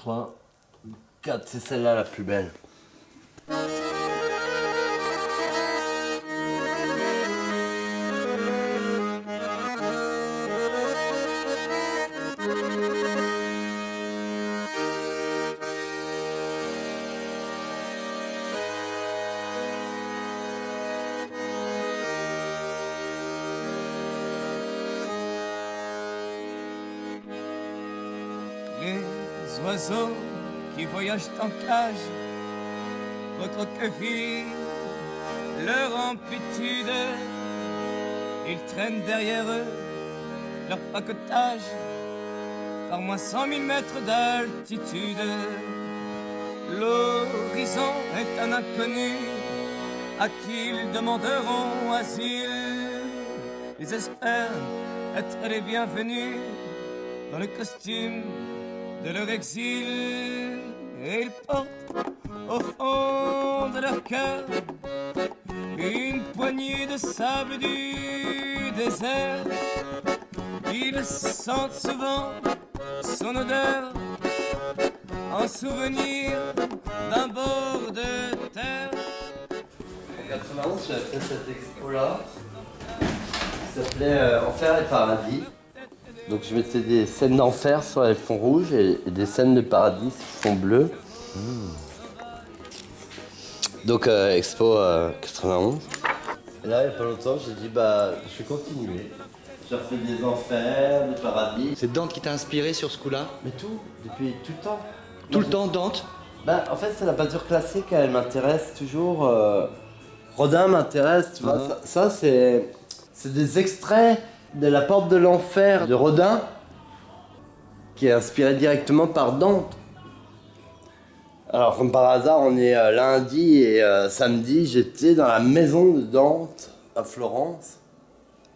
3, 4, c'est celle-là la plus belle. Les oiseaux qui voyagent en cage recroquevillent leur amplitude. Ils traînent derrière eux leur paquetage par moins 100 000 mètres d'altitude. L'horizon est un inconnu à qui ils demanderont asile. Ils espèrent être les bienvenus dans le costume de leur exil, et ils portent au fond de leur cœur une poignée de sable du désert. Ils sentent souvent son odeur en souvenir d'un bord de terre. En 91, j'avais fait cette expo-là qui s'appelait Enfer et Paradis. Donc je mettais des scènes d'enfer sur les fonds rouges et des scènes de paradis sur fond bleu. Donc expo 91. Et là, il n'y a pas longtemps, j'ai dit je vais continuer. J'ai refait des enfers, des paradis. C'est Dante qui t'a inspiré sur ce coup-là? Mais tout, depuis tout le temps. Tout le temps, Dante? En fait, c'est la peinture classique, elle m'intéresse toujours. Rodin m'intéresse, tu vois. Ça c'est des extraits de La Porte de l'Enfer de Rodin, qui est inspiré directement par Dante. Alors, comme par hasard, on est lundi et samedi, j'étais dans la maison de Dante à Florence.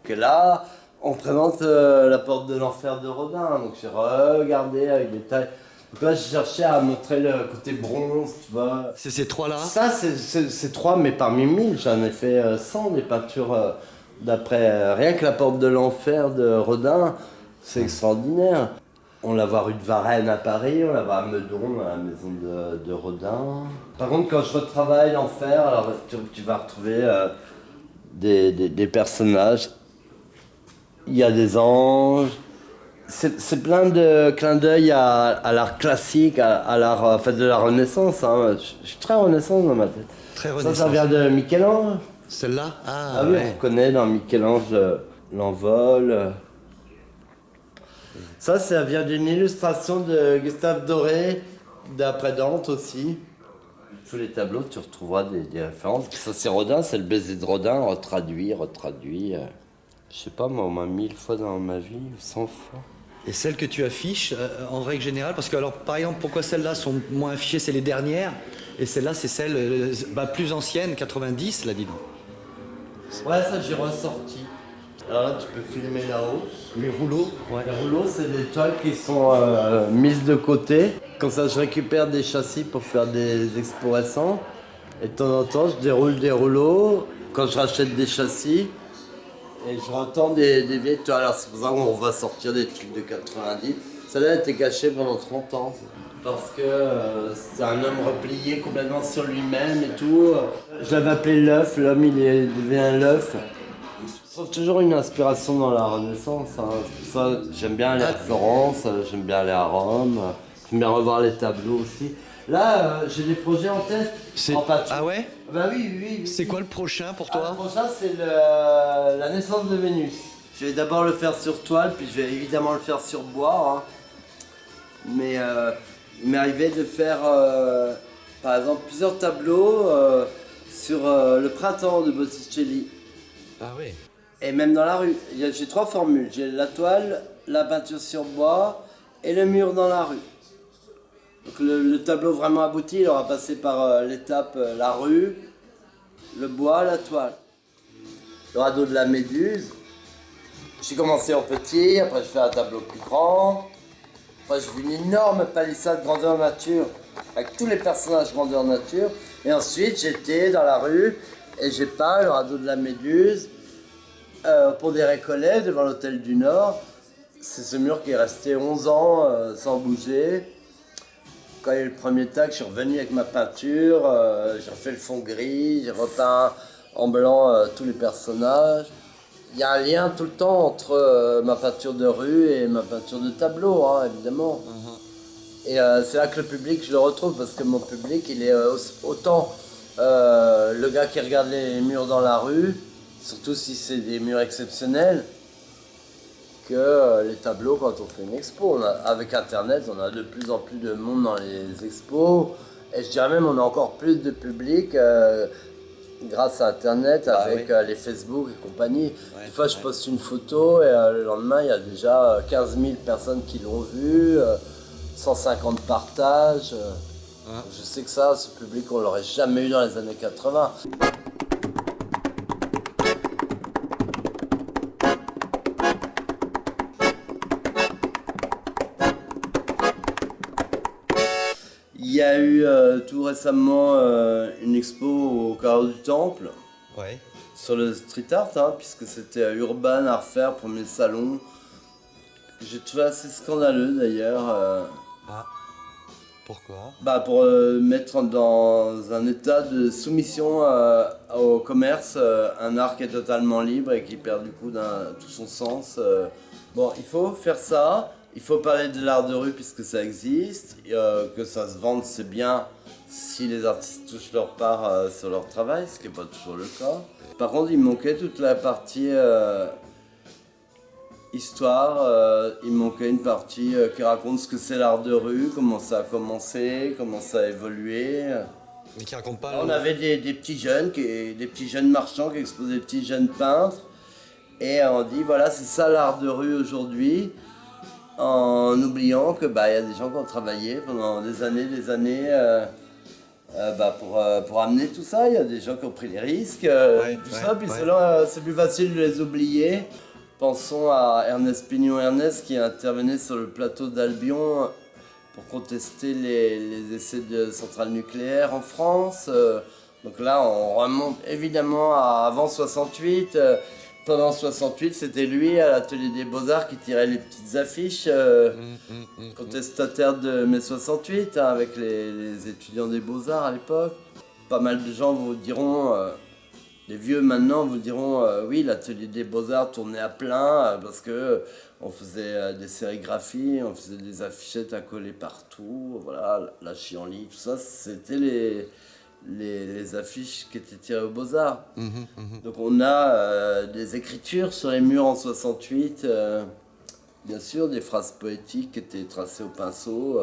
Que là, on présente La Porte de l'Enfer de Rodin. Donc, j'ai regardé avec détail. Donc là, j'ai cherché à montrer le côté bronze, tu vois. C'est ces trois-là? Ça, c'est 3, mais parmi 1000, j'en ai fait 100 des peintures d'après. Rien que La Porte de l'Enfer de Rodin, c'est extraordinaire. On la voit rue de Varennes à Paris, on la voit à Meudon, à la maison de Rodin. Par contre, quand je retravaille l'Enfer, alors tu vas retrouver des personnages. Il y a des anges. C'est plein de clins d'œil à l'art classique, à l'art de la Renaissance. Hein. Je suis très Renaissance dans ma tête. Très Renaissance. Ça vient de Michel-Ange. Celle-là? Ah oui, on reconnaît dans Michel-Ange l'envol. Ça vient d'une illustration de Gustave Doré, d'après Dante aussi. Tous les tableaux, tu retrouveras des références. Ça, c'est Rodin, c'est le baiser de Rodin, retraduit. Je sais pas, moi, au moins 1000 fois dans ma vie, 100 fois. Et celles que tu affiches, en règle générale, parce que alors, par exemple, pourquoi celles-là sont moins affichées, c'est les dernières, et celles-là, c'est celles plus anciennes, 90, là, dis donc. Ouais, ça, j'ai ressorti. Alors là, tu peux filmer là-haut. Les rouleaux? Ouais. Les rouleaux, c'est des toiles qui sont mises de côté. Comme ça, je récupère des châssis pour faire des expos récents. Et de temps en temps, je déroule des rouleaux. Quand je rachète des châssis, et je retends des vieilles toiles. Alors c'est pour ça qu'on va sortir des trucs de 90. Celle-là était cachée pendant 30 ans. Parce que c'est un homme replié complètement sur lui-même et tout. Je l'avais appelé l'œuf, l'homme il devient l'œuf. Je trouve toujours une inspiration dans la Renaissance. Hein. C'est pour ça, j'aime bien aller à Florence, j'aime bien aller à Rome, j'aime bien revoir les tableaux aussi. Là, j'ai des projets en tête. En peinture. Ah ouais? Bah oui. C'est quoi le prochain pour toi? Le prochain, c'est la naissance de Vénus. Je vais d'abord le faire sur toile, puis je vais évidemment le faire sur bois. Hein. Mais il m'est arrivé de faire, par exemple, plusieurs tableaux sur le printemps de Botticelli. Ah ouais. Et même dans la rue. J'ai 3 formules. J'ai la toile, la peinture sur bois et le mur dans la rue. Donc le tableau vraiment abouti, il aura passé par l'étape la rue, le bois, la toile. Le radeau de la Méduse. J'ai commencé en petit, après je fais un tableau plus grand. Après je fais une énorme palissade grandeur nature, avec tous les personnages grandeur nature. Et ensuite j'étais dans la rue et j'ai peint le radeau de la Méduse pour des Récollets devant l'hôtel du Nord. C'est ce mur qui est resté 11 ans sans bouger. Quand il y a eu le premier tag, je suis revenu avec ma peinture, j'ai refait le fond gris, j'ai repeint en blanc tous les personnages. Il y a un lien tout le temps entre ma peinture de rue et ma peinture de tableau, hein, évidemment. Et c'est là que le public, je le retrouve, parce que mon public, il est autant le gars qui regarde les murs dans la rue, surtout si c'est des murs exceptionnels, que les tableaux quand on fait une expo. Avec Internet, on a de plus en plus de monde dans les expos, et je dirais même on a encore plus de public grâce à Internet, avec les Facebook et compagnie. Des fois, je poste une photo et le lendemain, il y a déjà 15 000 personnes qui l'ont vue, 150 partages. Je sais que ça, ce public, on l'aurait jamais eu dans les années 80. Il y a eu tout récemment une expo au Carreau du Temple, sur le street art, hein, puisque c'était Urban à refaire, premier salon, que j'ai trouvé assez scandaleux d'ailleurs. Pourquoi? Pour mettre dans un état de soumission au commerce un art qui est totalement libre et qui perd du coup tout son sens. Bon, il faut faire ça. Il faut parler de l'art de rue puisque ça existe, que ça se vende, c'est bien si les artistes touchent leur part sur leur travail, ce qui n'est pas toujours le cas. Par contre, il manquait toute la partie histoire, il manquait une partie qui raconte ce que c'est l'art de rue, comment ça a commencé, comment ça a évolué. Mais qui raconte pas... On avait des petits jeunes, des petits jeunes marchands qui exposaient des petits jeunes peintres, et on dit voilà, c'est ça l'art de rue aujourd'hui. En oubliant que y a des gens qui ont travaillé pendant des années pour amener tout ça. Il y a des gens qui ont pris les risques, puis ceux-là, c'est plus facile de les oublier. Pensons à Ernest Pignon-Ernest qui intervenait sur le plateau d'Albion pour contester les essais de centrales nucléaires en France. Donc là, on remonte évidemment à avant 68. Pendant 68, c'était lui à l'atelier des Beaux-Arts qui tirait les petites affiches contestataires de mai 68 hein, avec les étudiants des Beaux-Arts à l'époque. Pas mal de gens vous diront, les vieux maintenant vous diront oui, l'atelier des Beaux-Arts tournait à plein parce que on faisait des sérigraphies, on faisait des affichettes à coller partout, voilà, la chienlit, tout ça, c'était les affiches qui étaient tirées aux Beaux-Arts. Donc on a des écritures sur les murs en 68, bien sûr, des phrases poétiques qui étaient tracées au pinceau,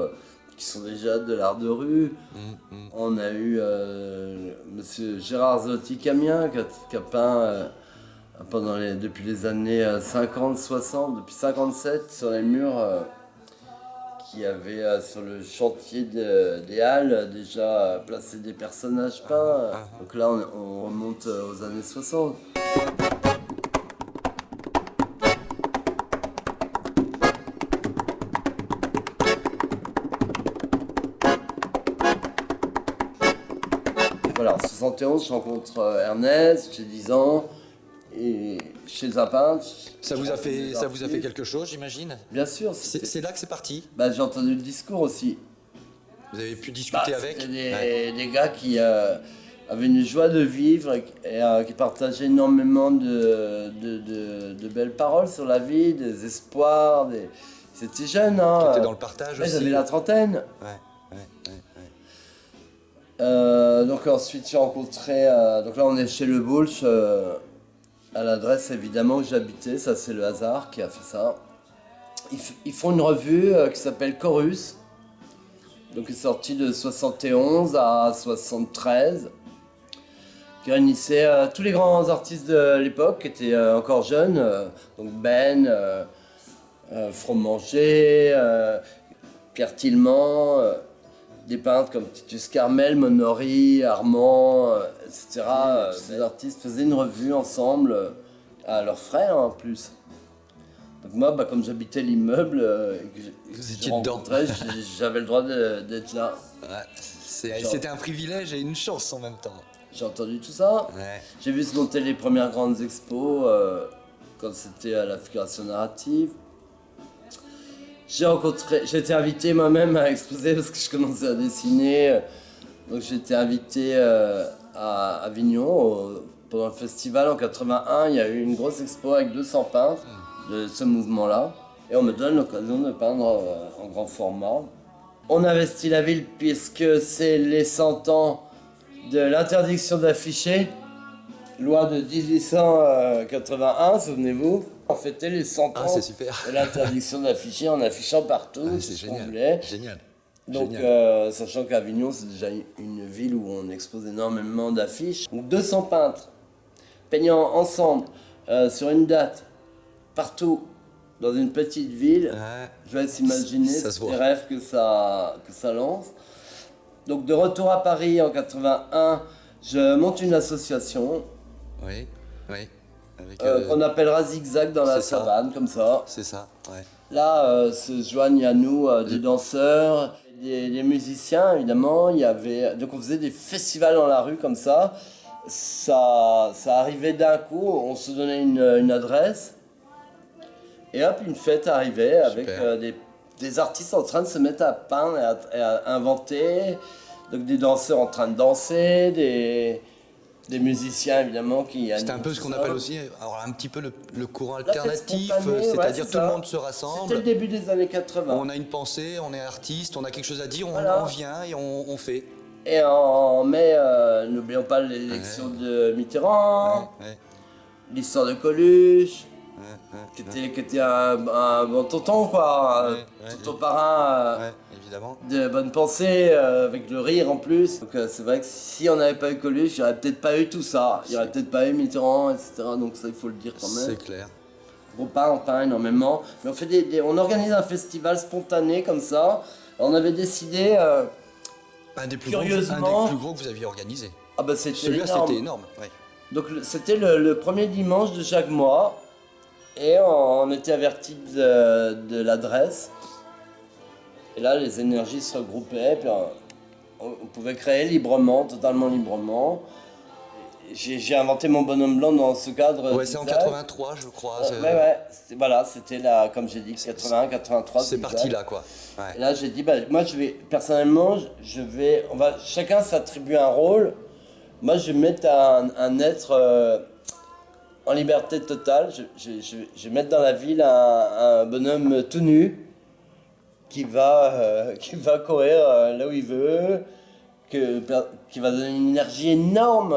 qui sont déjà de l'art de rue. On a eu monsieur Gérard Zotti-Camien qui a peint depuis les années 50-60, depuis 57 sur les murs, qui avait sur le chantier des Halles déjà placé des personnages peints. Donc là on remonte aux années 60. Voilà, en 71 je rencontre Ernest, j'ai 10 ans, et chez un peintre. Ça vous a fait quelque chose, j'imagine? Bien sûr. C'est là que c'est parti? J'ai entendu le discours aussi. Vous avez pu discuter avec? C'était des gars qui avaient une joie de vivre et qui partageaient énormément de belles paroles sur la vie, des espoirs. C'était jeune, hein. Qui étaient dans le partage aussi. Ils avaient la trentaine. Donc ensuite j'ai rencontré, donc là on est chez Le Boulch, à l'adresse évidemment où j'habitais, ça c'est le hasard qui a fait ça. Ils font une revue qui s'appelle Chorus, donc qui est sortie de 71 à 73, qui réunissait tous les grands artistes de l'époque qui étaient encore jeunes, donc Ben, Fromanger, Pierre Tillement, des peintres comme Titus Carmel, Monori, Armand, etc. Ces artistes faisaient une revue ensemble, à leurs frais hein, en plus. Donc moi, comme j'habitais l'immeuble, vous étiez dedans. J'avais le droit d'être là. C'était un privilège et une chance en même temps. J'ai entendu tout ça. J'ai vu se monter les premières grandes expos quand c'était à la figuration narrative. J'ai été invité moi-même à exposer parce que je commençais à dessiner. Donc j'ai été invité à Avignon pendant le festival en 81. Il y a eu une grosse expo avec 200 peintres de ce mouvement-là. Et on me donne l'occasion de peindre en grand format. On investit la ville puisque c'est les 100 ans de l'interdiction d'afficher. Loi de 1881, souvenez-vous. On fêtait les 100 ans c'est super. de l'interdiction d'afficher en affichant partout C'est ce qu'on génial. voulait. Génial. Donc, Génial. sachant qu'Avignon, c'est déjà une ville où on expose énormément d'affiches. Donc, 200 peintres peignant ensemble sur une date, partout, dans une petite ville. Ouais. Je vais s'imaginer Ça se les voit. rêves que ça lance. Donc, de retour à Paris en 81, je monte une association Oui, oui. Avec, qu'on appellera Zigzag dans la c'est ça. savane, comme ça. c'est ça, ouais. Là, se joignent à nous des danseurs, des musiciens évidemment. Donc on faisait des festivals dans la rue comme ça. Ça arrivait d'un coup, on se donnait une adresse. Et hop, une fête arrivait avec Super. des artistes en train de se mettre à peindre et à inventer. Donc des danseurs en train de danser, des musiciens évidemment qui... C'était un peu ce qu'on ça. appelle aussi alors, un petit peu le courant La fête alternatif, spontanée, c'est-à-dire c'est tout le ça. monde se C'était le rassemble, début des années 80. on a une pensée, on est artiste, on a quelque chose à dire, Voilà. on vient et on fait. Et en mai, n'oublions pas l'élection de Mitterrand, Ouais, l'histoire de Coluche, ouais, qui était un bon tonton, quoi, un Ouais, ouais, tonton parrain ouais, évidemment. de bonne pensée, avec le rire en plus. Donc c'est vrai que si on n'avait pas eu Coluche, il n'y aurait peut-être pas eu tout ça, il n'y aurait peut-être pas eu Mitterrand, etc. Donc ça, il faut le dire quand même. C'est clair. On peint énormément, mais on organise un festival spontané comme ça. On avait décidé... Un des plus Curieusement- gros que vous aviez organisé. ah bah c'était Celui-là, énorme. c'était énorme. Ouais. Donc c'était le premier dimanche de chaque mois et on était avertis de l'adresse. Et là les énergies se regroupaient, puis on pouvait créer librement, totalement librement. J'ai inventé mon bonhomme blanc dans ce cadre. Ouais, c'est en 83, je crois. Ouais, c'était là, comme j'ai dit, 81, 83. C'est parti là, quoi. Et Ouais. là j'ai dit, bah, moi personnellement, chacun s'attribue un rôle. Moi je vais mettre un être en liberté totale. Je vais mettre dans la ville un bonhomme tout nu qui va courir là où il veut, qui va donner une énergie énorme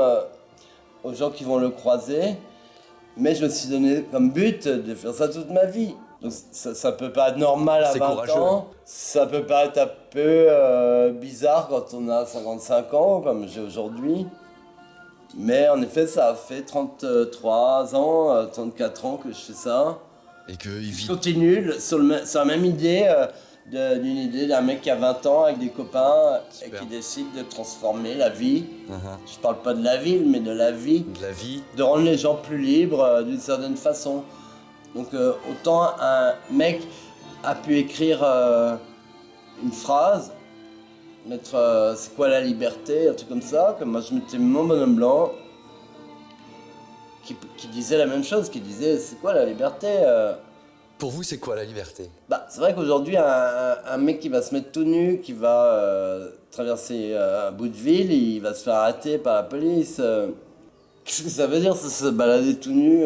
aux gens qui vont le croiser. Mais je me suis donné comme but de faire ça toute ma vie. Donc ça peut pas être normal à C'est 20 courageux. ans. Ça peut paraître un peu bizarre quand on a 55 ans, comme j'ai aujourd'hui. Mais en effet, ça a fait 33 ans, 34 ans que je fais ça. Et qu'il Je vit. continue sur la même idée, d'une idée d'un mec qui a 20 ans avec des copains et Super. qui décide de transformer la vie. Uh-huh. Je parle pas de la ville, mais de la vie. De la vie. De rendre les gens plus libres d'une certaine façon. Donc autant un mec a pu écrire une phrase, mettre c'est quoi la liberté, un truc comme ça, comme moi je mettais mon bonhomme blanc qui disait la même chose, qui disait c'est quoi la liberté Pour vous, c'est quoi la liberté? Bah, c'est vrai qu'aujourd'hui, un mec qui va se mettre tout nu, qui va traverser un bout de ville, il va se faire arrêter par la police. Qu'est-ce que ça veut dire, ça, se balader tout nu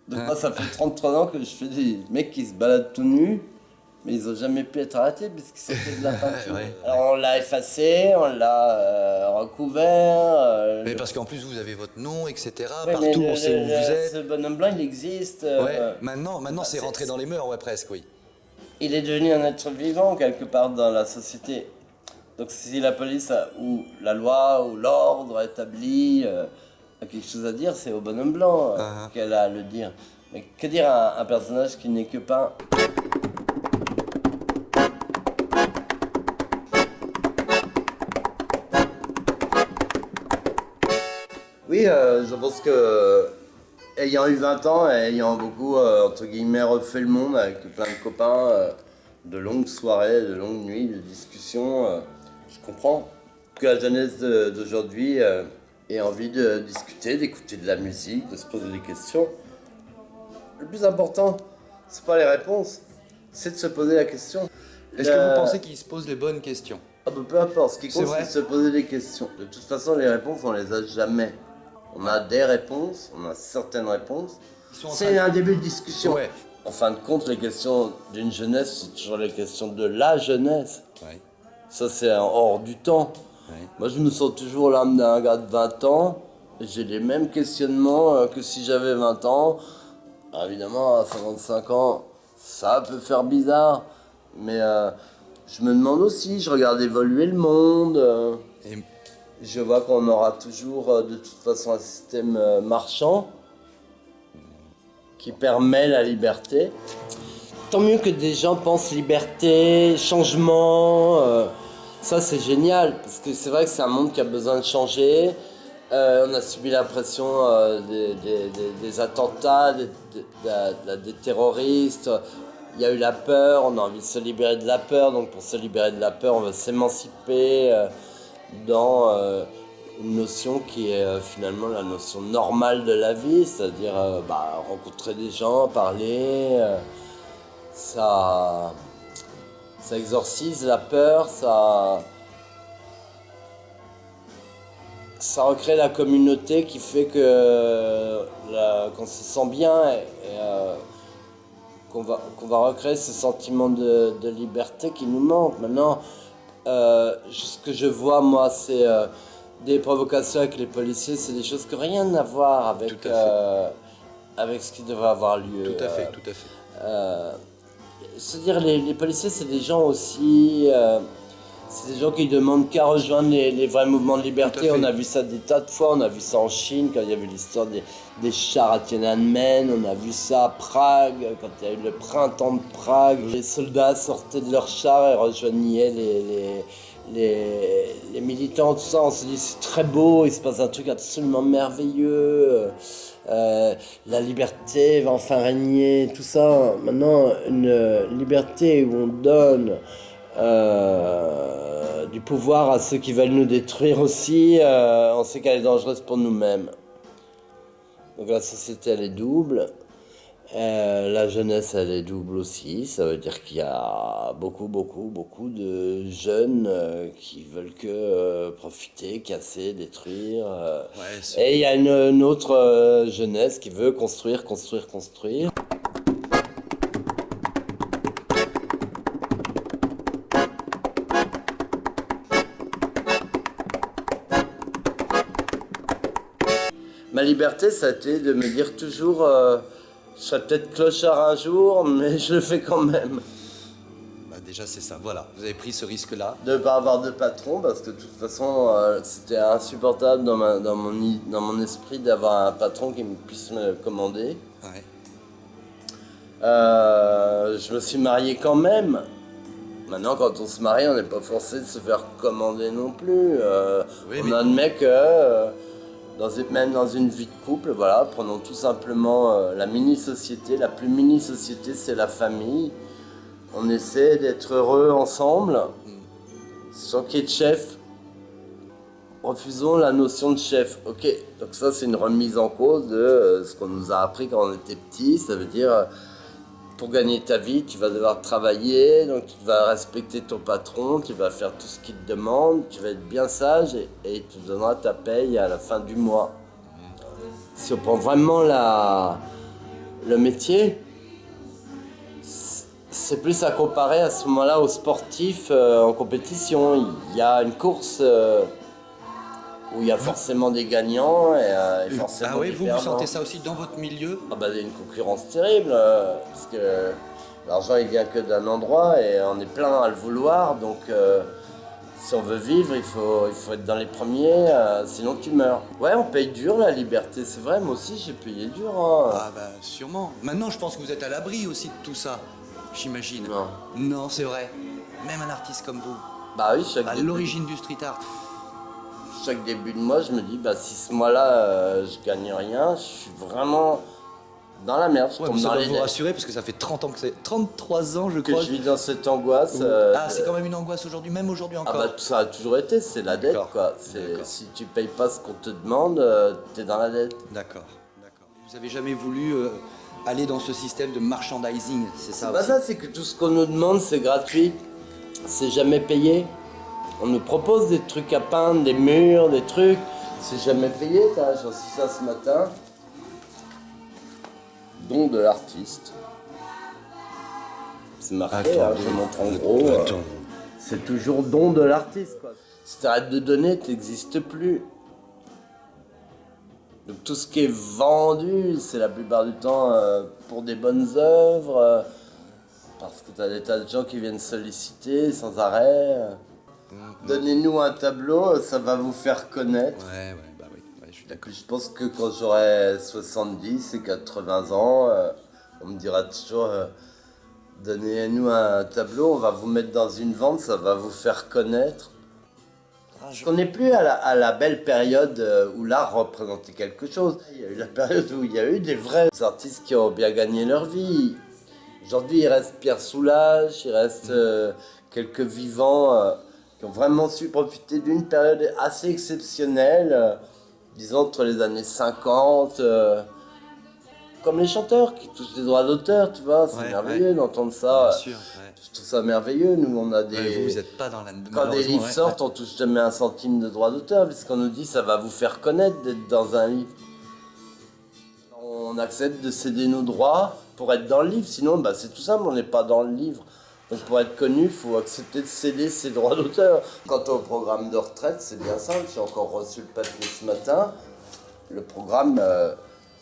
Donc moi, ça fait 33 ans que je fais des mecs qui se baladent tout nus, mais ils n'ont jamais pu être arrêtés puisque c'était de la peinture. Ouais. Alors on l'a effacé, on l'a recouvert. Mais parce qu'en plus, vous avez votre nom, etc. Ouais, mais Partout, on sait où vous êtes. Ce bonhomme blanc, il existe. Ouais, maintenant c'est c'est- rentré dans les mœurs, ouais, presque, oui. Il est devenu un être vivant quelque part dans la société. Donc si la police ou la loi ou l'ordre établi a quelque chose à dire, c'est au bonhomme blanc qu'elle a à le dire. Mais que dire à un personnage qui n'est que peint? Oui, je pense que ayant eu 20 ans et ayant beaucoup, entre guillemets, refait le monde avec plein de copains, de longues soirées, de longues nuits, de discussions, je comprends que la jeunesse d'aujourd'hui ait envie de discuter, d'écouter de la musique, de se poser des questions. Le plus important, c'est pas les réponses, C'est de se poser la question. Est-ce que vous pensez qu'il se pose les bonnes questions? Ah bah, peu importe, ce qui compte, C'est vrai. c'est de se poser des questions. De toute façon, les réponses, on les a jamais. On a des réponses, on a certaines réponses. Ils sont en train C'est de- un début de discussion. Ouais. En fin de compte, les questions d'une jeunesse, c'est toujours les questions de la jeunesse. Ouais. Ça, c'est hors du temps. Ouais. Moi, je me sens toujours l'âme d'un gars de 20 ans. J'ai les mêmes questionnements que si j'avais 20 ans. Alors, évidemment, à 55 ans, ça peut faire bizarre. Mais je me demande aussi, je regarde évoluer le monde. Et Je vois qu'on aura toujours de toute façon un système marchand qui permet la liberté. Tant mieux que des gens pensent liberté, changement. Ça, c'est génial, parce que c'est vrai que c'est un monde qui a besoin de changer. On a subi la pression des attentats, des terroristes. Il y a eu la peur, on a envie de se libérer de la peur. Donc pour se libérer de la peur, on va s'émanciper dans une notion qui est finalement la notion normale de la vie, c'est-à-dire rencontrer des gens, parler. Ça exorcise la peur, ça recrée la communauté qui fait que qu'on se sent bien et qu'on va recréer ce sentiment de liberté qui nous manque. Maintenant, ce que je vois, moi, c'est des provocations avec les policiers, c'est des choses qui n'ont rien à voir avec, Tout à avec ce qui devrait avoir lieu. tout à fait, tout à fait. C'est-à-dire les policiers, c'est des gens aussi, c'est des gens qui demandent qu'à rejoindre les vrais mouvements de Tout à liberté. fait. On a vu ça des tas de fois, on a vu ça en Chine quand il y avait l'histoire des chars à Tiananmen, on a vu ça à Prague quand il y a eu le printemps de Prague. Les soldats sortaient de leurs chars et rejoignaient les militants, tout ça. On se dit c'est très beau, il se passe un truc absolument merveilleux. La liberté va enfin régner, tout ça. Maintenant, une liberté où on donne du pouvoir à ceux qui veulent nous détruire aussi, on sait qu'elle est dangereuse pour nous-mêmes. Donc la société, elle est double. La jeunesse, elle est double aussi. Ça veut dire qu'il y a beaucoup de jeunes qui veulent que profiter, casser, détruire. Et il y a une autre jeunesse qui veut construire. Ma liberté, ça a été de me dire toujours, je serai peut-être clochard un jour, mais je le fais quand même. Bah déjà c'est ça, voilà. Vous avez pris ce risque-là. De ne pas avoir de patron, parce que de toute façon, c'était insupportable dans mon esprit d'avoir un patron qui puisse me commander. Ouais. Je me suis marié quand même. Maintenant, quand on se marie, on n'est pas forcé de se faire commander non plus. Oui, on mais- admet que, même dans une vie de couple, voilà, prenons tout simplement la mini-société. La plus mini-société, c'est la famille. On essaie d'être heureux ensemble, sans qu'il y ait de chef. Refusons la notion de chef. Ok, donc ça, c'est une remise en cause de ce qu'on nous a appris quand on était petit. Ça veut dire, pour gagner ta vie, tu vas devoir travailler, donc tu vas respecter ton patron, tu vas faire tout ce qu'il te demande, tu vas être bien sage et il te donnera ta paye à la fin du mois. Si on prend vraiment le métier, c'est plus à comparer à ce moment-là aux sportifs en compétition. Il y a une course où il y a forcément des gagnants et forcément Ah oui, des vous perdants. sentez ça aussi dans votre milieu? Ah bah, il y a une concurrence terrible, parce que l'argent il vient que d'un endroit et on est plein à le vouloir, donc si on veut vivre, il faut être dans les premiers, sinon tu meurs. Ouais, on paye dur la liberté, c'est vrai, moi aussi j'ai payé dur. Hein. Ah bah sûrement. Maintenant je pense que vous êtes à l'abri aussi de tout ça, j'imagine. Non. Non, c'est vrai. Même un artiste comme vous, Bah oui, à l'origine du street art. chaque début de mois, je me dis, bah si ce mois-là je gagne rien, je suis vraiment dans la merde. Je Ouais, tombe mais ça dans doit les vous dettes. rassurer parce que ça fait 30 ans que c'est... 33 ans je Que crois. je vis dans cette angoisse. Ah, c'est quand même une angoisse aujourd'hui, même aujourd'hui Ah encore. bah ça a toujours été, c'est la dette D'accord. quoi. D'accord. Si tu payes pas ce qu'on te demande, t'es dans la dette. D'accord, d'accord. Vous avez jamais voulu aller dans ce système de merchandising, c'est ça Bah aussi. ça, c'est que tout ce qu'on nous demande, c'est gratuit. C'est jamais payé. On nous propose des trucs à peindre, des murs, des trucs. C'est jamais payé. J'ai reçu ça ce matin. Don de l'artiste. C'est marqué, Attends, je montre en gros. C'est toujours don de l'artiste, quoi. Si t'arrêtes de donner, t'existes plus. Donc tout ce qui est vendu, c'est la plupart du temps pour des bonnes œuvres, parce que t'as des tas de gens qui viennent solliciter sans arrêt. Donnez-nous un tableau, ça va vous faire connaître. Ouais, bah oui, je suis d'accord. Je pense que quand j'aurai 70 et 80 ans, on me dira toujours donnez-nous un tableau, on va vous mettre dans une vente, ça va vous faire connaître. Parce qu'on n'est plus à la belle période où l'art représentait quelque chose. Il y a eu la période où il y a eu des vrais artistes qui ont bien gagné leur vie. Aujourd'hui, il reste Pierre Soulages, il reste quelques vivants qui ont vraiment su profiter d'une période assez exceptionnelle, disons entre les années 50, comme les chanteurs qui touchent des droits d'auteur, tu vois, c'est merveilleux d'entendre ça. Bien sûr, Je trouve ça merveilleux, nous on a des... Ouais, vous n'êtes pas dans la... Quand des livres sortent, on touche jamais un centime de droit d'auteur, puisqu'on nous dit ça va vous faire connaître d'être dans un livre. On accepte de céder nos droits pour être dans le livre, sinon bah, c'est tout simple, on n'est pas dans le livre. Donc pour être connu, il faut accepter de céder ses droits d'auteur. Quant au programme de retraite, c'est bien simple, j'ai encore reçu le papier ce matin. Le programme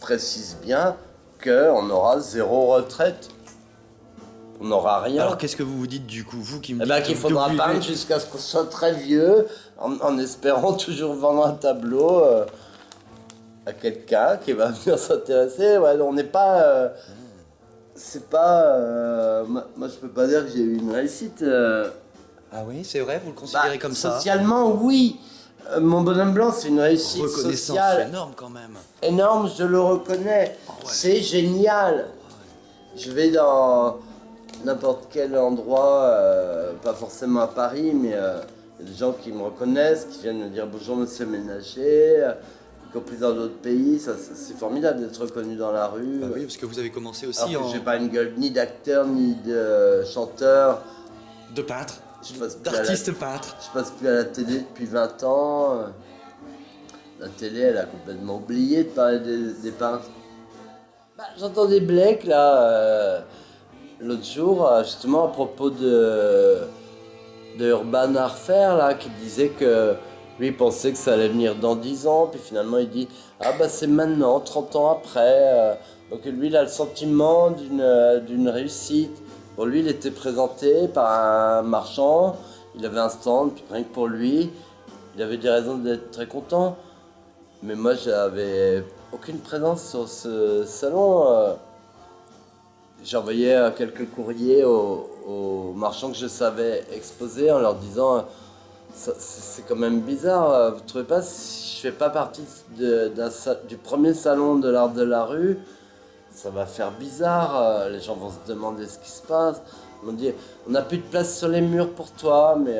précise bien qu'on aura 0 retraite. On n'aura rien. Alors qu'est-ce que vous vous dites du coup, vous qui me dites qu'il faudra peindre jusqu'à ce qu'on soit très vieux, en espérant toujours vendre un tableau à quelqu'un qui va venir s'intéresser. Ouais, on n'est pas... c'est pas... moi, je peux pas dire que j'ai eu une réussite. Ah oui, c'est vrai, vous le considérez comme ça? Socialement, oui. Mon bonhomme blanc, c'est une réussite sociale énorme quand même. énorme, je le reconnais. C'est génial. Je vais dans n'importe quel endroit, pas forcément à Paris, mais il y a des gens qui me reconnaissent, qui viennent me dire bonjour monsieur Ménager, y compris dans d'autres pays. C'est formidable d'être reconnu dans la rue. Bah oui, parce que vous avez commencé aussi Alors que j'ai pas une gueule ni d'acteur, ni de chanteur. de peintre, D'artiste peintre. Je passe plus à la télé depuis 20 ans. La télé, elle a complètement oublié de parler des peintres. Bah, j'entendais Blake, là, l'autre jour, justement, à propos de Urban Arfer, là, qui disait que lui, il pensait que ça allait venir dans 10 ans, puis finalement, il dit « Ah bah c'est maintenant, 30 ans après. » Donc lui, il a le sentiment d'une réussite. Bon, lui, il était présenté par un marchand, il avait un stand, puis rien que pour lui, il avait des raisons d'être très content. Mais moi, j'avais aucune présence sur ce salon. J'envoyais quelques courriers aux marchands que je savais exposer en leur disant c'est quand même bizarre, vous trouvez pas, si je fais pas partie du premier salon de l'art de la rue, ça va faire bizarre, les gens vont se demander ce qui se passe. Ils m'ont dit on n'a plus de place sur les murs pour toi, mais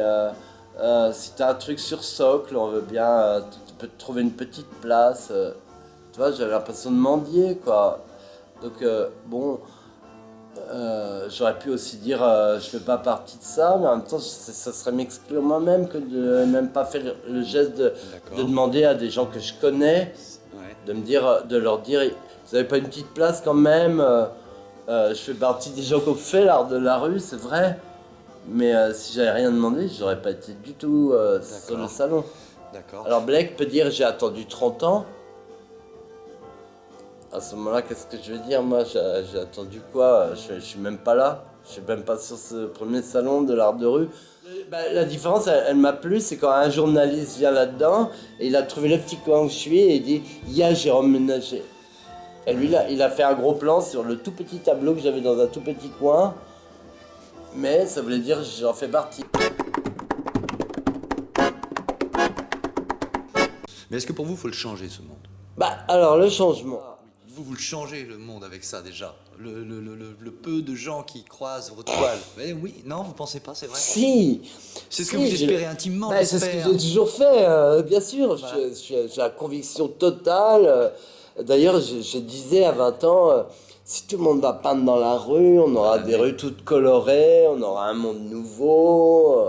si t'as un truc sur socle, on veut bien, tu peux te trouver une petite place. Tu vois, j'avais l'impression de mendier, quoi. Donc bon, j'aurais pu aussi dire je fais pas partie de ça, mais en même temps ça serait m'exclure moi-même que de même pas faire le geste de demander à des gens que je connais, de leur dire vous avez pas une petite place quand même. Je fais partie des gens qui ont fait l'art de la rue, c'est vrai, mais si j'avais rien demandé, j'aurais pas été du tout sur le salon. D'accord. Alors Blake peut dire j'ai attendu 30 ans. À ce moment-là, qu'est-ce que je vais dire? Moi, j'ai attendu quoi? Je suis même pas là. Je suis même pas sur ce premier salon de l'art de rue. La différence, elle m'a plu, c'est quand un journaliste vient là-dedans et il a trouvé le petit coin où je suis et il dit « Il y a Jérôme Ménager ». Et lui, là, il a fait un gros plan sur le tout petit tableau que j'avais dans un tout petit coin. Mais ça voulait dire que j'en fais partie. Mais est-ce que pour vous, il faut le changer, ce monde? Bah, alors, le changement. Vous le changez, le monde, avec ça, déjà. Le peu de gens qui croisent vos toiles. Mais oui, non, vous pensez pas, c'est vrai? Si. C'est ce que vous espérez intimement, C'est ce que j'ai toujours fait, bien sûr. J'ai la conviction totale. D'ailleurs, je disais à 20 ans, Si tout le monde va peindre dans la rue, on aura des rues toutes colorées, on aura un monde nouveau.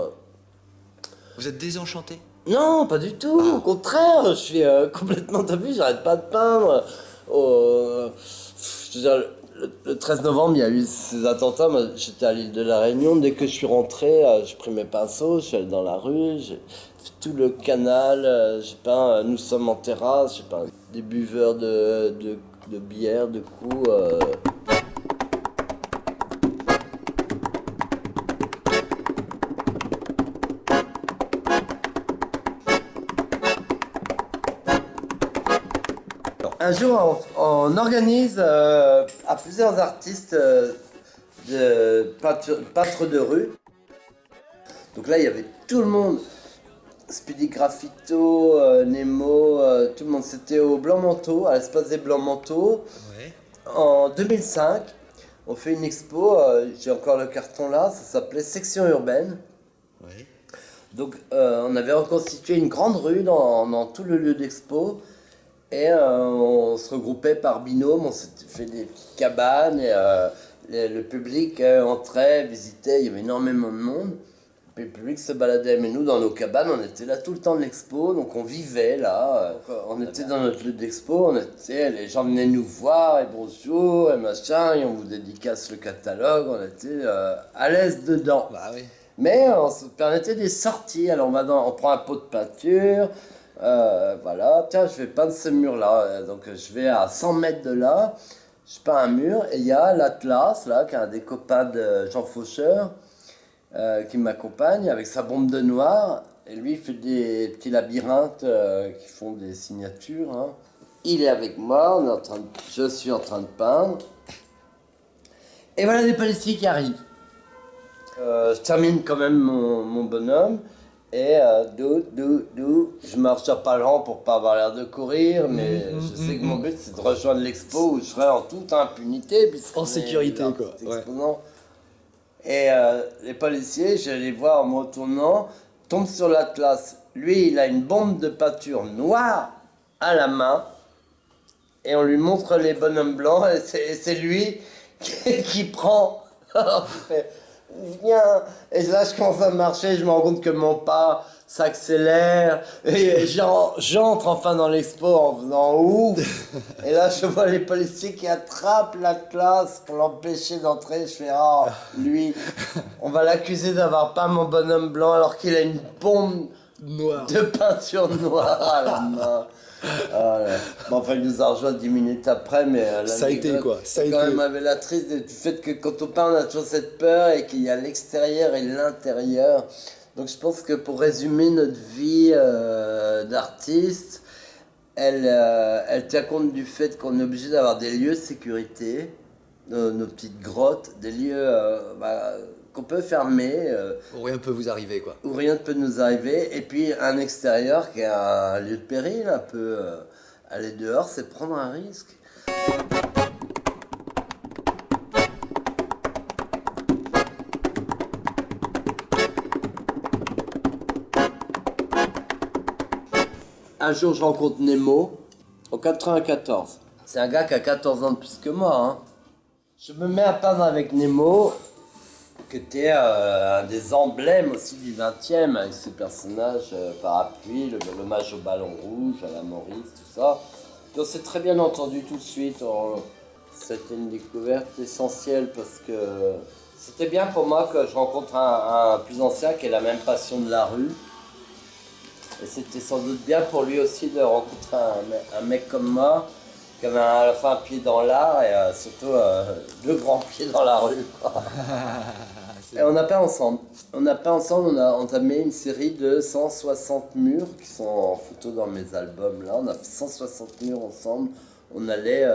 Vous êtes désenchanté? Non, pas du tout, au contraire, je suis complètement, t'as vu, j'arrête pas de peindre. Je veux dire, le 13 novembre, il y a eu ces attentats, moi j'étais à l'île de la Réunion, dès que je suis rentré, j'ai pris mes pinceaux, je suis allé dans la rue, j'ai fait tout le canal, j'ai peint, nous sommes en terrasse, j'ai peint des buveurs de bière, de coups. Un jour, on organise à plusieurs artistes de peintres de rue. Donc là, il y avait tout le monde. Speedy Graffito, Nemo, tout le monde. C'était au Blanc-Manteau, à l'espace des Blancs-Manteaux. Ouais. En 2005, on fait une expo, j'ai encore le carton là, ça s'appelait Section urbaine. Ouais. Donc on avait reconstitué une grande rue dans tout le lieu d'expo. Et on se regroupait par binôme, on s'était fait des petites cabanes et le public entrait, visitait, il y avait énormément de monde. Puis le public se baladait, mais nous dans nos cabanes, on était là tout le temps de l'expo, donc on vivait là. On était dans notre lieu d'expo, les gens venaient nous voir, et bonjour, et machin, et on vous dédicace le catalogue, on était à l'aise dedans. Bah oui. Mais on se permettait des sorties, alors on prend un pot de peinture. Voilà, tiens, je vais peindre ce mur-là. Donc, je vais à 100 mètres de là, je peins un mur, et il y a l'Atlas, là, qui est un des copains de Jean Faucheur, qui m'accompagne avec sa bombe de noir. Et lui, il fait des petits labyrinthes qui font des signatures. Hein. Il est avec moi, je suis en train de peindre. Et voilà les policiers qui arrivent. Je termine quand même mon bonhomme. Et je marche à pas lent pour pas avoir l'air de courir, mais je sais que mon but c'est de rejoindre l'expo où je serai en toute impunité. En sécurité, quoi. Ouais. Et les policiers, je les vois en me retournant, tombent sur l'Atlas. Lui, il a une bombe de peinture noire à la main, et on lui montre les bonhommes blancs, et c'est lui qui prend. Alors, il fait, viens. Et là, je commence à marcher, je me rends compte que mon pas s'accélère. Et j'entre enfin dans l'expo en faisant ouf. Et là, je vois les policiers qui attrapent la classe pour l'empêcher d'entrer. Je fais, oh, lui, on va l'accuser d'avoir peint mon bonhomme blanc alors qu'il a une bombe Noir. de peinture noire à la main. Voilà. Bon, enfin, il nous a rejoint 10 minutes après, mais Ça a été quoi, ça a quand été. même révélatrice du fait que quand on peint, on a toujours cette peur et qu'il y a l'extérieur et l'intérieur. Donc je pense que pour résumer notre vie d'artiste, elle tient compte du fait qu'on est obligé d'avoir des lieux de sécurité, nos petites grottes, des lieux qu'on peut fermer. Où rien peut vous arriver, quoi. Où rien ne peut nous arriver, et puis un extérieur qui est un lieu de péril, un peu aller dehors, c'est prendre un risque. Un jour, je rencontre Nemo, en 94. C'est un gars qui a 14 ans de plus que moi. Hein. Je me mets à peindre avec Nemo, qui était un des emblèmes aussi du 20e, avec ses personnages parapluie, l'hommage au ballon rouge, à la Maurice, tout ça. Et on s'est très bien entendu tout de suite. C'était une découverte essentielle parce que c'était bien pour moi que je rencontre un plus ancien qui a la même passion de la rue. Et c'était sans doute bien pour lui aussi de rencontrer un mec comme moi, qui avait à la fois un pied dans l'art et surtout deux grands pieds dans la rue. Et on a peint ensemble. On a entamé une série de 160 murs qui sont en photo dans mes albums. Là, on a fait 160 murs ensemble. On allait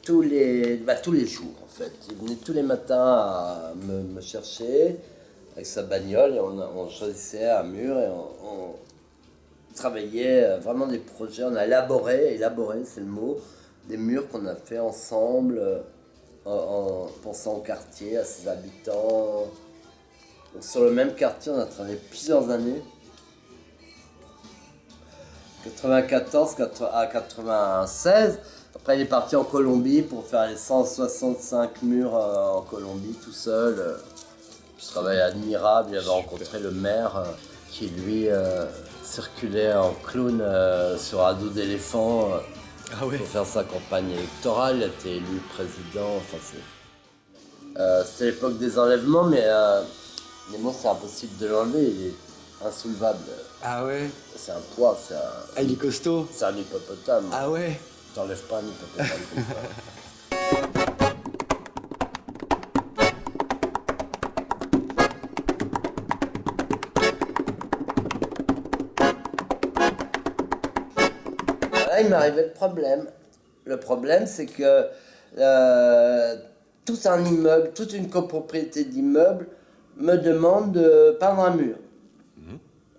tous les jours en fait. Il venait tous les matins à me chercher avec sa bagnole et on choisissait un mur et on travaillait vraiment des projets. On a élaboré c'est le mot, des murs qu'on a fait ensemble. En pensant au quartier, à ses habitants. Donc sur le même quartier, on a travaillé plusieurs années. 94 à 96, Après, il est parti en Colombie pour faire les 165 murs en Colombie tout seul. Il travaillait admirable, il avait rencontré le maire qui lui circulait en clown sur un dos d'éléphant Ah ouais. pour faire sa campagne électorale. Il a été élu président. Enfin, c'était l'époque des enlèvements, mais Nemo, c'est impossible de l'enlever, il est insoulevable. Ah ouais. C'est un poids, Ah, il est costaud. c'est un hippopotame. Ah ouais. T'enlèves pas un hippopotame comme ça. Là, il m'arrivait le problème. Le problème, c'est que tout un immeuble, toute une copropriété d'immeubles me demande de peindre un mur.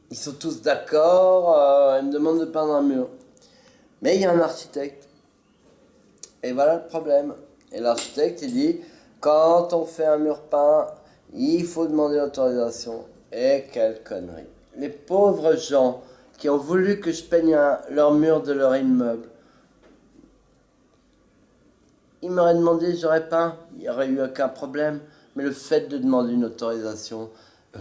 Ils sont tous d'accord, ils me demandent de peindre un mur. Mais il y a un architecte. Et voilà le problème. Et l'architecte, il dit, quand on fait un mur peint, il faut demander l'autorisation. Et quelle connerie. Les pauvres gens qui ont voulu que je peigne leur mur de leur immeuble, ils m'auraient demandé, j'aurais peint, il n'y aurait eu aucun problème. Mais le fait de demander une autorisation,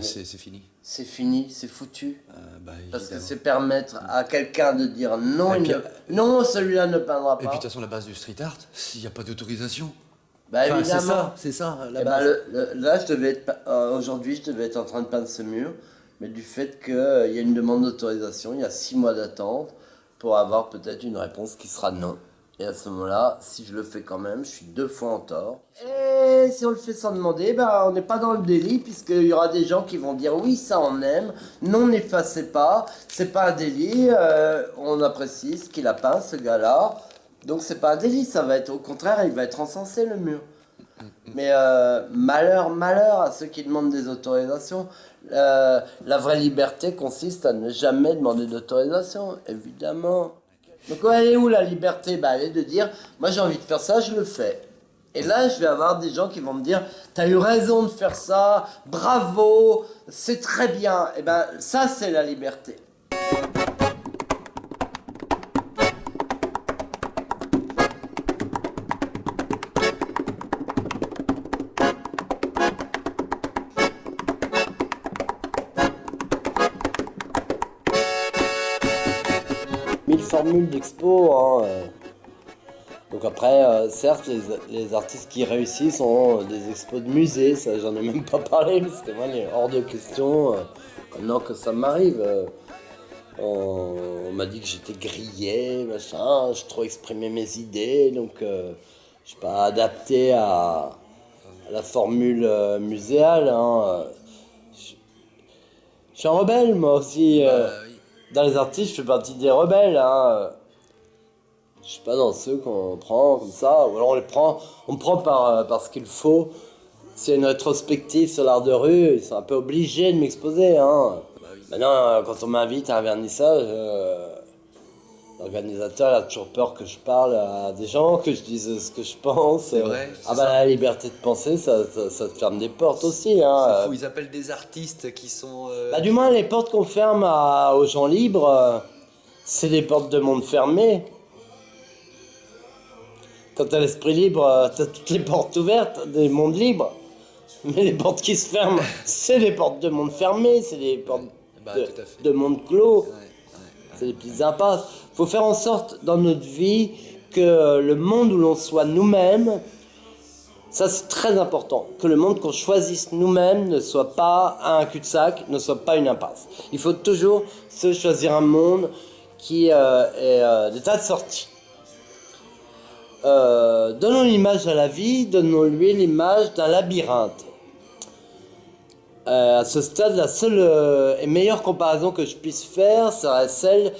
C'est fini. c'est fini, c'est foutu. Bah, Parce que évidemment. c'est permettre à quelqu'un de dire non, Et puis, non, celui-là ne peindra Et pas. puis de toute façon, la base du street art, s'il n'y a pas d'autorisation. Bah Enfin, évidemment. c'est ça, la Eh ben, base. là, aujourd'hui, je devais être en train de peindre ce mur, mais du fait qu'il y a une demande d'autorisation, il y a 6 mois d'attente pour avoir peut-être une réponse qui sera non. Et à ce moment-là, si je le fais quand même, je suis 2 fois en tort. Et si on le fait sans demander, ben, on n'est pas dans le délit, puisqu'il y aura des gens qui vont dire oui, ça on aime, non, n'effacez pas, c'est pas un délit, on apprécie ce qu'il a peint, ce gars-là. Donc c'est pas un délit, ça va être au contraire, il va être encensé le mur. Mais malheur à ceux qui demandent des autorisations. La vraie liberté consiste à ne jamais demander d'autorisation, évidemment. Donc elle est où la liberté? Bah, elle est de dire, moi j'ai envie de faire ça, je le fais. Et là, je vais avoir des gens qui vont me dire, t'as eu raison de faire ça, bravo, c'est très bien. Et ben ça, c'est la liberté. Mille formules d'expo. Hein. Donc après, certes, les artistes qui réussissent ont des expos de musée, ça j'en ai même pas parlé, parce que moi, il est hors de question, maintenant que ça m'arrive. On m'a dit que j'étais grillé, machin, j'ai trop exprimé mes idées, donc je suis pas adapté à la formule muséale. Hein. Je suis un rebelle, moi aussi. Oui. Dans les artistes, je fais partie des rebelles. Hein. Je suis pas dans ceux qu'on prend comme ça, ou alors on me prend par ce qu'il faut. C'est une rétrospective sur l'art de rue, ils sont un peu obligés de m'exposer. Hein. Bah oui. Maintenant, quand on m'invite à un vernissage, l'organisateur a toujours peur que je parle à des gens, que je dise ce que je pense. C'est vrai, c'est Ah bah ça. la liberté de penser, ça te ferme des portes aussi. Hein. C'est fou, ils appellent des artistes qui sont... Bah, du moins, les portes qu'on ferme aux gens libres, c'est des portes de monde fermé. Quand t'as l'esprit libre, t'as toutes les portes ouvertes des mondes libres. Mais les portes qui se ferment, c'est des portes de monde fermé, c'est des portes Bah, tout à fait. de monde clos. Ouais. C'est des petites impasses. Il faut faire en sorte dans notre vie que le monde où l'on soit nous-mêmes, ça c'est très important, que le monde qu'on choisisse nous-mêmes ne soit pas un cul-de-sac, ne soit pas une impasse. Il faut toujours se choisir un monde qui est d'état de sortie. Donnons l'image à la vie, donnons-lui l'image d'un labyrinthe. À ce stade, la seule et meilleure comparaison que je puisse faire serait celle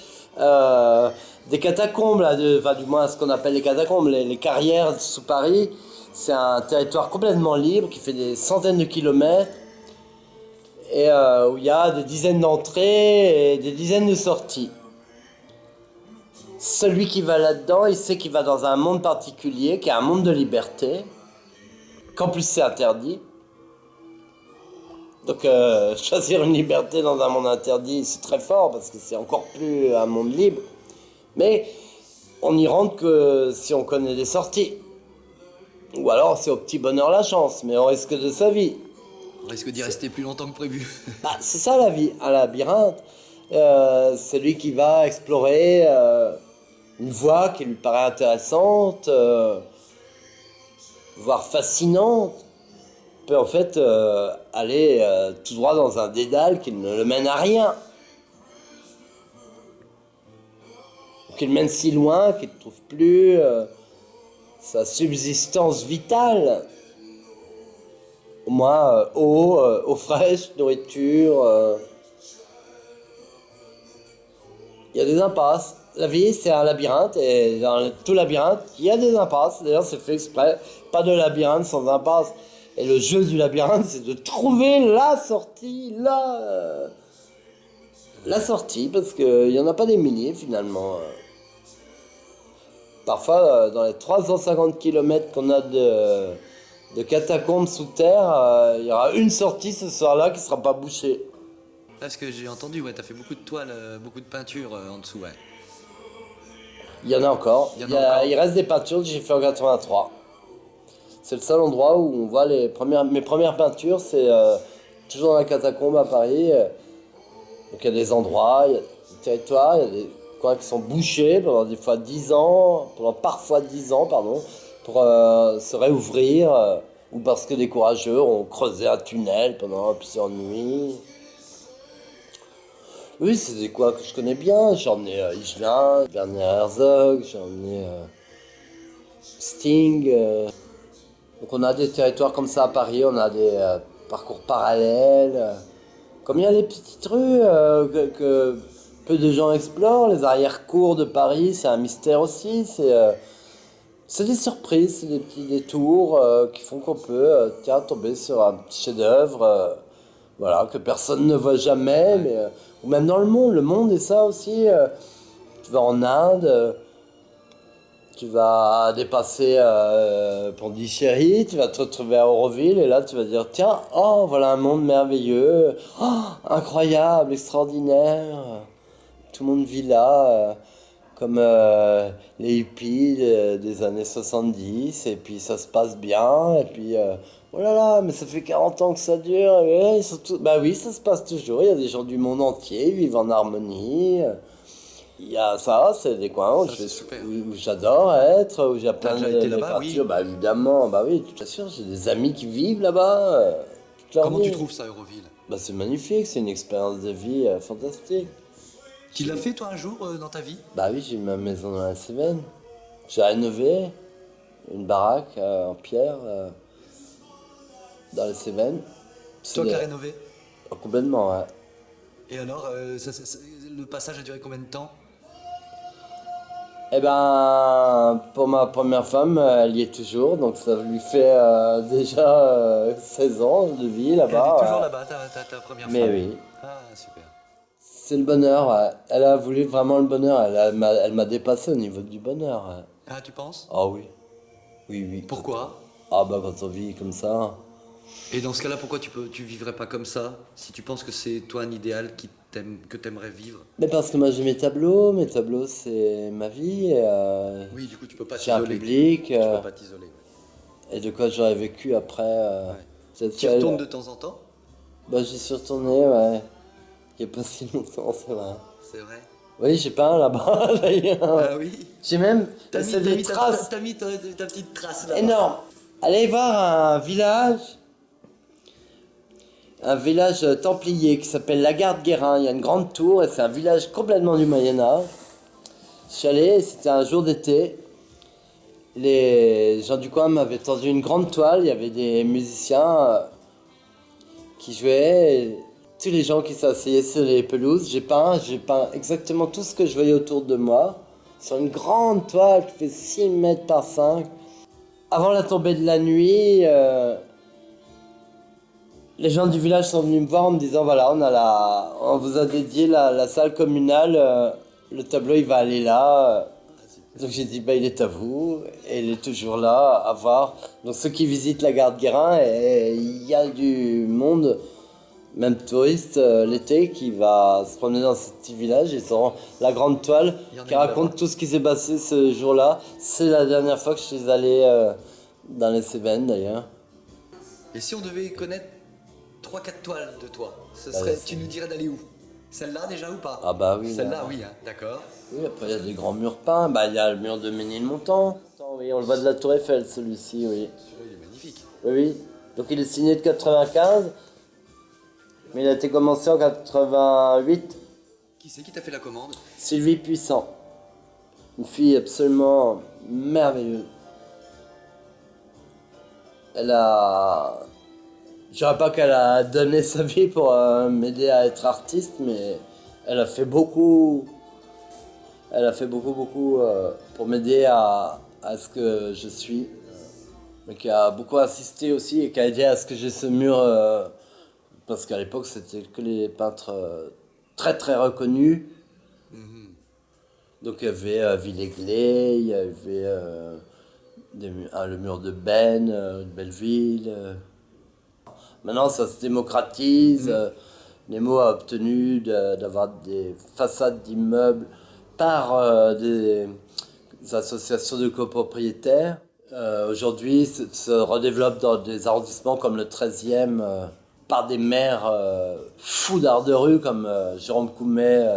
des catacombes, là, du moins ce qu'on appelle les catacombes, les carrières sous Paris. C'est un territoire complètement libre qui fait des centaines de kilomètres et où il y a des dizaines d'entrées et des dizaines de sorties. Celui qui va là-dedans, il sait qu'il va dans un monde particulier, qui est un monde de liberté, qu'en plus c'est interdit. Donc choisir une liberté dans un monde interdit, c'est très fort, parce que c'est encore plus un monde libre. Mais On n'y rentre que si on connaît les sorties. Ou alors c'est au petit bonheur la chance, mais on risque de sa vie. On risque d'y rester plus longtemps que prévu. Bah, c'est ça la vie, un labyrinthe. C'est lui qui va explorer une voie qui lui paraît intéressante, voire fascinante, peut en fait aller tout droit dans un dédale qui ne le mène à rien. Qu'il mène si loin qu'il ne trouve plus sa subsistance vitale. Au moins eau fraîche, nourriture. Il y a des impasses. La vie, c'est un labyrinthe, et dans tout labyrinthe, il y a des impasses. D'ailleurs, c'est fait exprès. Pas de labyrinthe sans impasse. Et le jeu du labyrinthe, c'est de trouver la sortie, la sortie, parce qu'il n'y en a pas des milliers, finalement. Parfois, dans les 350 km qu'on a de catacombes sous terre, il y aura une sortie ce soir-là qui ne sera pas bouchée. Parce que j'ai entendu, ouais, t'as fait beaucoup de toiles, beaucoup de peintures en dessous, ouais. Il y en a encore. Il reste des peintures que j'ai fait en 83. C'est le seul endroit où on voit mes premières peintures, c'est toujours dans la catacombe à Paris. Donc il y a des endroits, il y a des territoires, il y a des coins qui sont bouchés pendant parfois 10 ans, pour se réouvrir, ou parce que des courageux ont creusé un tunnel pendant plusieurs nuits. Oui, c'est des coins que je connais bien. J'ai emmené Higelin, Werner Herzog, j'ai emmené Sting. Donc on a des territoires comme ça à Paris, on a des parcours parallèles. Comme il y a les petites rues que peu de gens explorent, les arrière-cours de Paris, c'est un mystère aussi. C'est des surprises, c'est des petits détours qui font qu'on peut tomber sur un petit chef-d'œuvre voilà, que personne ne voit jamais, mais, ou même dans le monde est ça aussi. Tu vas en Inde, tu vas dépasser Pondichéry, tu vas te retrouver à Auroville, et là tu vas dire tiens, oh voilà un monde merveilleux, oh, incroyable, extraordinaire, tout le monde vit là, comme les hippies des années 70, et puis ça se passe bien, et puis oh là là, mais ça fait 40 ans que ça dure, et bah oui, ça se passe toujours, il y a des gens du monde entier, ils vivent en harmonie. Il y a ça, c'est des coins où j'adore être, où il y a plein de peintures, oui. Bah évidemment, bah oui, tout à fait, j'ai des amis qui vivent là-bas. Comment tu trouves ça, Auroville? Bah c'est magnifique, c'est une expérience de vie fantastique. Tu l'as fait toi un jour dans ta vie? Bah oui, j'ai eu ma maison dans la Cévennes. J'ai rénové une baraque en pierre dans la Cévennes. Toi qui as rénové? Oh, complètement, ouais. Et alors, le passage a duré combien de temps? Eh ben, pour ma première femme, elle y est toujours, donc ça lui fait déjà 16 ans de vie là-bas. Elle est toujours là-bas, ta première femme? Mais oui. Ah, super. C'est le bonheur, ouais. Elle a voulu vraiment le bonheur, elle m'a dépassé au niveau du bonheur. Ouais. Ah, tu penses? Ah oui. Oui, oui. Pourquoi? Ah bah quand on vit comme ça. Et dans ce cas-là, pourquoi tu vivrais pas comme ça, si tu penses que c'est toi un idéal que t'aimerais vivre? Mais parce que moi j'ai mes tableaux c'est ma vie. Oui, du coup tu peux pas t'isoler. J'ai un public. Tu peux pas t'isoler. Et de quoi j'aurais vécu après. Ouais. Tu retournes de temps en temps? Bah j'y suis retourné, ouais. Il n'y a pas si longtemps, c'est vrai. C'est vrai? Oui, j'ai peint là-bas d'ailleurs. Ah oui? J'ai même t'as mis traces. T'as mis ta petite trace là. Énorme. Allez voir un village templier qui s'appelle la Garde-Guérin. Il y a une grande tour et c'est un village complètement du Moyen-Âge. Je suis allé, c'était un jour d'été. Les gens du coin m'avaient tendu une grande toile. Il y avait des musiciens qui jouaient. Et tous les gens qui s'asseyaient sur les pelouses. J'ai peint exactement tout ce que je voyais autour de moi. Sur une grande toile qui fait 6 mètres par 5. Avant la tombée de la nuit, les gens du village sont venus me voir en me disant voilà, on vous a dédié la salle communale, le tableau il va aller là. Donc j'ai dit bah il est à vous, et il est toujours là à voir. Donc ceux qui visitent la Garde-Guérin, il y a du monde même touriste l'été qui va se promener dans ce petit village. Ils auront la grande toile Il y en a qui une raconte tout ce qui s'est passé ce jour-là. C'est la dernière fois que je suis allé dans les Cévennes d'ailleurs. Et si on devait connaître 3-4 toiles de toi, Bah, tu nous dirais d'aller où? Celle-là déjà ou pas? Ah bah oui. Celle-là, là. oui, hein, d'accord. Oui, après il y a des grands murs peints. Bah il y a le mur de Ménilmontant. Oui, on le voit de la Tour Eiffel celui-ci, oui. Celui-là, il est magnifique. Oui, oui. Donc il est signé de 95, mais il a été commencé en 88. Qui c'est qui t'a fait la commande? Sylvie Puissant. Une fille absolument merveilleuse. Elle a... Je dirais pas qu'elle a donné sa vie pour m'aider à être artiste, mais elle a fait beaucoup... Elle a fait beaucoup pour m'aider à ce que je suis. Mais qui a beaucoup insisté aussi et qui a aidé à ce que j'ai ce mur... parce qu'à l'époque, c'était que les peintres très reconnus. Donc il y avait Villègle, il y avait le mur de Ben, de Belleville. Maintenant, ça se démocratise. Nemo a obtenu d'avoir des façades d'immeubles par des associations de copropriétaires. Aujourd'hui, se redéveloppe dans des arrondissements comme le 13e par des maires fous d'art de rue comme Jérôme Coumet,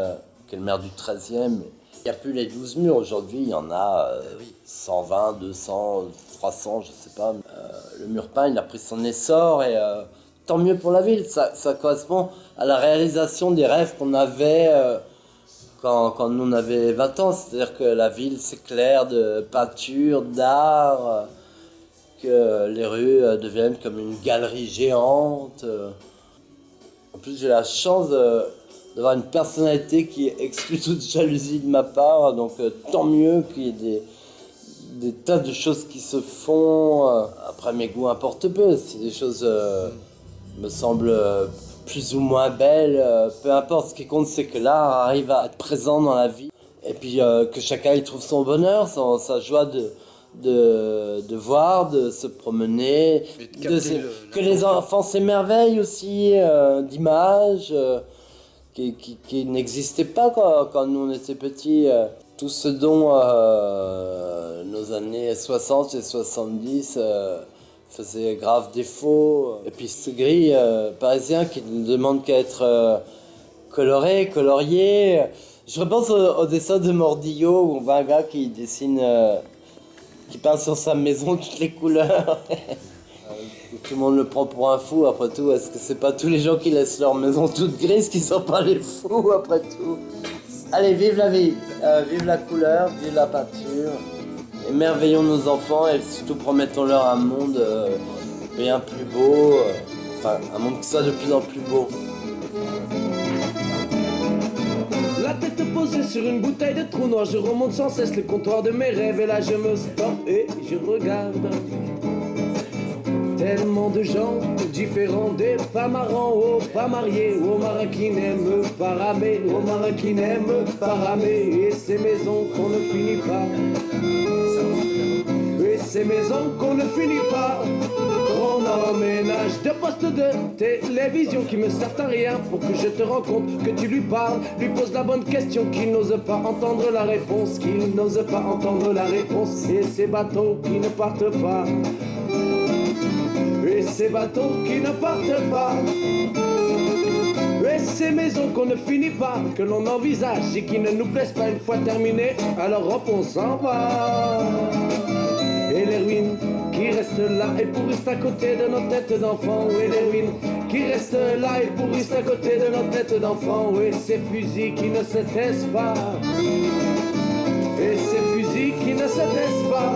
qui est le maire du 13e. Il n'y a plus les 12 murs aujourd'hui, il y en a 120, 200, 300, je sais pas. Le mur peint, il a pris son essor et tant mieux pour la ville. Ça correspond à la réalisation des rêves qu'on avait quand nous on avait 20 ans. C'est-à-dire que la ville s'éclaire de peinture, d'art, que les rues deviennent comme une galerie géante. En plus, j'ai la chance d'avoir une personnalité qui exclut toute jalousie de ma part, donc tant mieux qu'il y ait des tas de choses qui se font. Après, mes goûts importent peu, si des choses me semblent plus ou moins belles, peu importe, ce qui compte c'est que l'art arrive à être présent dans la vie, et puis que chacun y trouve son bonheur, sa joie de voir, de se promener, que les enfants s'émerveillent aussi d'images qui n'existaient pas quand nous on était petits. Tout ce dont nos années 60 et 70 faisait grave défaut. Et puis ce gris parisien qui ne demande qu'à être colorié. Je repense au dessin de Mordillo où on voit un gars qui dessine, qui peint sur sa maison toutes les couleurs. Tout le monde le prend pour un fou après tout. Est-ce que c'est pas tous les gens qui laissent leur maison toute grise qui sont pas les fous après tout? Allez, vive la vie, vive la couleur, vive la peinture. Émerveillons nos enfants et surtout promettons-leur un monde bien plus beau, enfin un monde qui soit de plus en plus beau. La tête posée sur une bouteille de trou noir, je remonte sans cesse le comptoir de mes rêves et là je me stoppe et je regarde. Tellement de gens différents, des pas marrants aux pas mariés, aux marins qui n'aiment pas ramer, aux marins qui n'aiment pas ramer, et ces maisons qu'on ne finit pas. Et ces maisons qu'on ne finit pas. On emménage deux postes de télévision qui me servent à rien pour que je te rencontre, que tu lui parles, lui poses la bonne question, qu'il n'ose pas entendre la réponse, qu'il n'ose pas entendre la réponse, et ces bateaux qui ne partent pas. Et ces bateaux qui ne partent pas. Et ces maisons qu'on ne finit pas, que l'on envisage et qui ne nous plaisent pas une fois terminées, alors hop on s'en va. Et les ruines qui restent là et pourrissent à côté de nos têtes d'enfants. Et les ruines qui restent là et pourrissent à côté de nos têtes d'enfants. Et ces fusils qui ne se taisent pas. Et ces fusils qui ne se taisent pas.